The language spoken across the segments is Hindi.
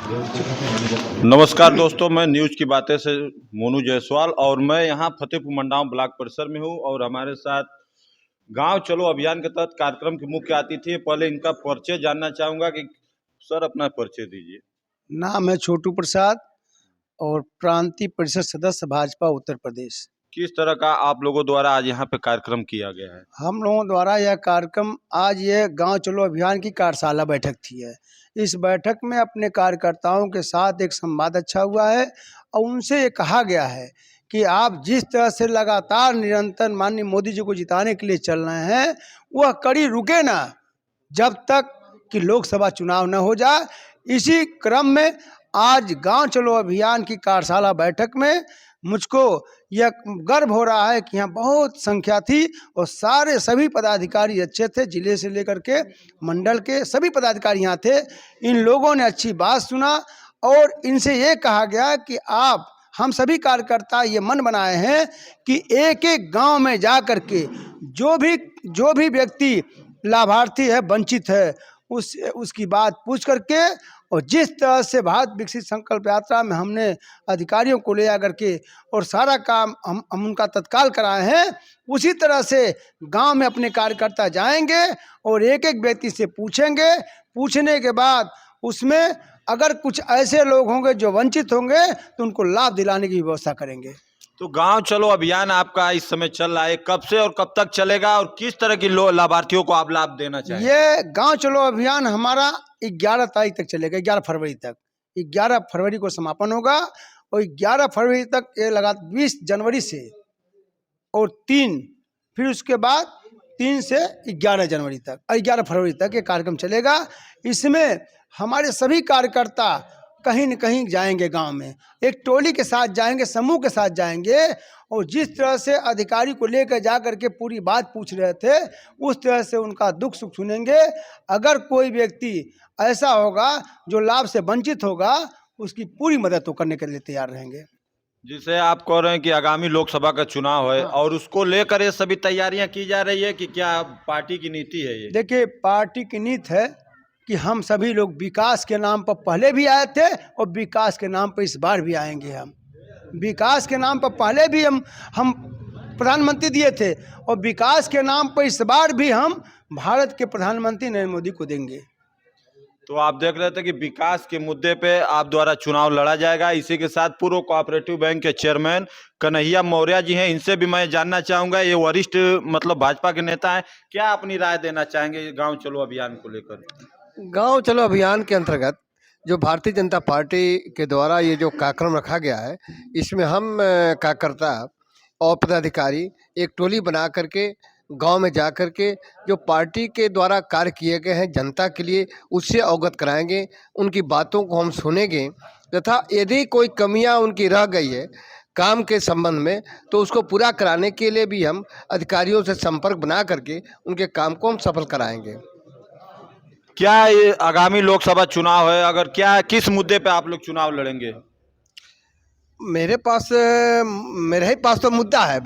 नमस्कार दोस्तों, मैं न्यूज़ की बातें से मोनू जायसवाल और मैं यहाँ फतेहपुर मंडाव ब्लॉक परिसर में हूँ और हमारे साथ गांव चलो अभियान के तहत कार्यक्रम के मुख्य अतिथि हैं। पहले इनका परिचय जानना चाहूँगा कि सर अपना परिचय दीजिए। नाम है छोटू प्रसाद और प्रांतीय परिषद सदस्य भाजपा उत्तर प्रदेश। किस तरह का आप लोगों द्वारा आज यहाँ पे कार्यक्रम किया गया है? हम लोगों द्वारा यह कार्यक्रम आज ये गांव चलो अभियान की कार्यशाला बैठक थी है। इस बैठक में अपने कार्यकर्ताओं के साथ एक संवाद अच्छा हुआ है और उनसे ये कहा गया है कि आप जिस तरह से लगातार निरंतर माननीय मोदी जी को जिताने के लिए चल रहे हैं वह कड़ी रुके ना जब तक कि लोकसभा चुनाव न हो जाए। इसी क्रम में आज गांव चलो अभियान की कार्यशाला बैठक में मुझको यह गर्व हो रहा है कि यहाँ बहुत संख्या थी और सभी पदाधिकारी अच्छे थे। जिले से लेकर के मंडल के सभी पदाधिकारी यहाँ थे। इन लोगों ने अच्छी बात सुना और इनसे ये कहा गया कि हम सभी कार्यकर्ता ये मन बनाए हैं कि एक एक गांव में जा कर के जो भी व्यक्ति लाभार्थी है, वंचित है, उसकी बात पूछ करके और जिस तरह से भारत विकसित संकल्प यात्रा में हमने अधिकारियों को ले आकर के और सारा काम हम उनका तत्काल कराए हैं, उसी तरह से गांव में अपने कार्यकर्ता जाएंगे और एक एक व्यक्ति से पूछेंगे। पूछने के बाद उसमें अगर कुछ ऐसे लोग होंगे जो वंचित होंगे तो उनको लाभ दिलाने की व्यवस्था करेंगे। तो गांव चलो अभियान आपका इस समय चल रहा है, कब से और कब तक चलेगा और किस तरह की लाभार्थियों को आप लाभ देना चाहेंगे? ये गांव चलो अभियान हमारा 11 तारीख तक चलेगा, 11 फरवरी तक। 11 फरवरी को समापन होगा और 11 फरवरी तक ये लगा 20 जनवरी से और 3 फिर उसके बाद 3 से 11 जनवरी तक 11 फरवरी तक ये कार्यक्रम चलेगा। इसमें हमारे सभी कार्यकर्ता कहीं न कहीं जाएंगे, गांव में एक टोली के साथ जाएंगे, समूह के साथ जाएंगे और जिस तरह से अधिकारी को लेकर जा करके पूरी बात पूछ रहे थे उस तरह से उनका दुख सुख सुनेंगे। अगर कोई व्यक्ति ऐसा होगा जो लाभ से वंचित होगा उसकी पूरी मदद तो करने के लिए तैयार रहेंगे। जिसे आप कह रहे हैं कि आगामी लोकसभा का चुनाव है और उसको लेकर ये सभी तैयारियां की जा रही है कि क्या पार्टी की नीति है ये? देखिए, पार्टी की नीति है कि हम सभी लोग विकास के नाम पर पहले भी आए थे और विकास के नाम पर इस बार भी आएंगे। हम विकास के नाम पर पहले भी हम प्रधानमंत्री दिए थे और विकास के नाम पर इस बार भी हम भारत के प्रधानमंत्री नरेंद्र मोदी को देंगे। तो आप देख रहे थे कि विकास के मुद्दे पे आप द्वारा चुनाव लड़ा जाएगा। इसी के साथ पूर्व कोऑपरेटिव बैंक के चेयरमैन कन्हैया मौर्य जी हैं, इनसे भी मैं जानना चाहूंगा। ये वरिष्ठ मतलब भाजपा के नेता हैं, क्या अपनी राय देना चाहेंगे गांव चलो अभियान को लेकर? गांव चलो अभियान के अंतर्गत जो भारतीय जनता पार्टी के द्वारा ये जो कार्यक्रम रखा गया है, इसमें हम कार्यकर्ता और पदाधिकारी एक टोली बना करके गांव में जा कर के जो पार्टी के द्वारा कार्य किए गए हैं जनता के लिए उससे अवगत कराएंगे, उनकी बातों को हम सुनेंगे तथा यदि कोई कमियां उनकी रह गई है काम के संबंध में तो उसको पूरा कराने के लिए भी हम अधिकारियों से संपर्क बना करके उनके काम को हम सफल कराएंगे। क्या ये आगामी लोकसभा चुनाव है, अगर क्या किस मुद्दे पे आप लोग चुनाव लड़ेंगे? मेरे ही पास तो मुद्दा है,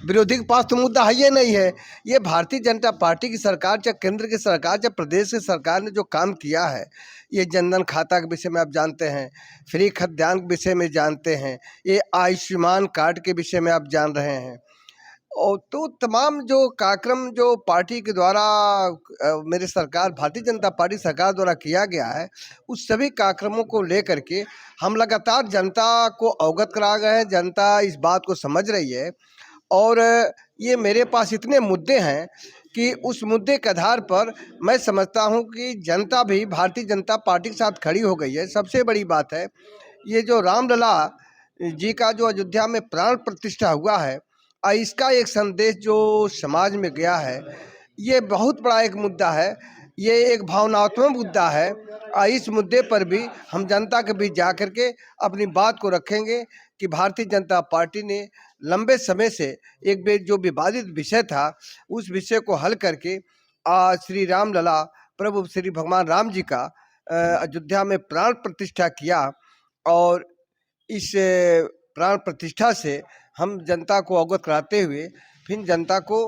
विरोधी के पास तो मुद्दा है ये नहीं है। ये भारतीय जनता पार्टी की सरकार, चाहे केंद्र की सरकार, चाहे प्रदेश की सरकार ने जो काम किया है, ये जनधन खाता के विषय में आप जानते हैं, फ्री खाद्यान्न के विषय में जानते हैं, ये आयुष्मान कार्ड के विषय में आप जान रहे हैं। और तो तमाम जो कार्यक्रम जो पार्टी के द्वारा मेरी सरकार भारतीय जनता पार्टी सरकार द्वारा किया गया है, उस सभी कार्यक्रमों को लेकर के हम लगातार जनता को अवगत करा गए हैं। जनता इस बात को समझ रही है और ये मेरे पास इतने मुद्दे हैं कि उस मुद्दे के आधार पर मैं समझता हूँ कि जनता भी भारतीय जनता पार्टी के साथ खड़ी हो गई है। सबसे बड़ी बात है ये जो रामलला जी का जो अयोध्या में प्राण प्रतिष्ठा हुआ है, इसका एक संदेश जो समाज में गया है, ये बहुत बड़ा एक मुद्दा है। ये एक भावनात्मक मुद्दा है। इस मुद्दे पर भी हम जनता के बीच जा कर के अपनी बात को रखेंगे कि भारतीय जनता पार्टी ने लंबे समय से एक जो विवादित विषय था उस विषय को हल करके श्री रामलला प्रभु श्री भगवान राम जी का अयोध्या में प्राण प्रतिष्ठा किया और इस प्राण प्रतिष्ठा से हम जनता को अवगत कराते हुए फिर जनता को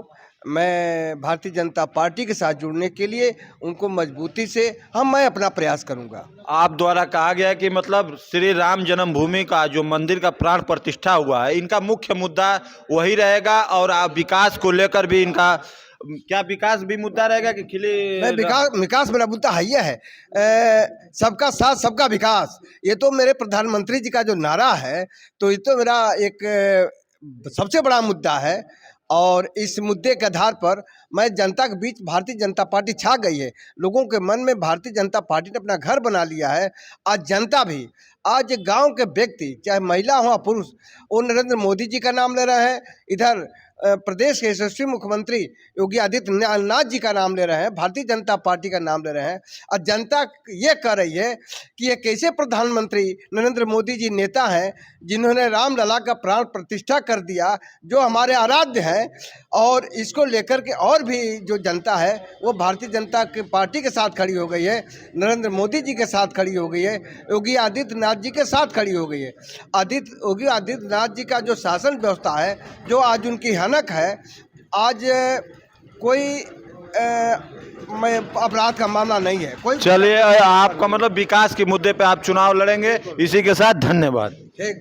मैं भारतीय जनता पार्टी के साथ जुड़ने के लिए उनको मजबूती से मैं अपना प्रयास करूंगा। आप द्वारा कहा गया है कि मतलब श्री राम जन्मभूमि का जो मंदिर का प्राण प्रतिष्ठा हुआ है, इनका मुख्य मुद्दा वही रहेगा और आप विकास को लेकर भी इनका क्या विकास भी मुद्दा रहेगा कि नहीं, विकास मेरा मुद्दा है ये है, सबका साथ सबका विकास। ये तो मेरे प्रधानमंत्री जी का जो नारा है, तो ये तो मेरा एक सबसे बड़ा मुद्दा है। और इस मुद्दे के आधार पर मैं जनता के बीच भारतीय जनता पार्टी छा गई है। लोगों के मन में भारतीय जनता पार्टी ने अपना घर बना लिया है। आज जनता भी, आज गांव के व्यक्ति, चाहे महिला हो या पुरुष, वो नरेंद्र मोदी जी का नाम ले रहे हैं। इधर प्रदेश के यशस्वी मुख्यमंत्री योगी आदित्यनाथ जी का नाम ले रहे हैं, भारतीय जनता पार्टी का नाम ले रहे हैं। और जनता ये कह रही है कि ये कैसे प्रधानमंत्री नरेंद्र मोदी जी नेता हैं जिन्होंने रामलला का प्राण प्रतिष्ठा कर दिया, जो हमारे आराध्य हैं। और इसको लेकर के और भी जो जनता है वो भारतीय जनता की पार्टी के साथ खड़ी हो गई है, नरेंद्र मोदी जी के साथ खड़ी हो गई है, योगी आदित्यनाथ जी के साथ खड़ी हो गई है। योगी आदित्यनाथ जी का जो शासन व्यवस्था है, जो आज उनकी हनक है, आज कोई अपराध का मामला नहीं है कोई। चलिए, आपका मतलब विकास के मुद्दे पे आप चुनाव लड़ेंगे। इसी के साथ धन्यवाद। ठीक।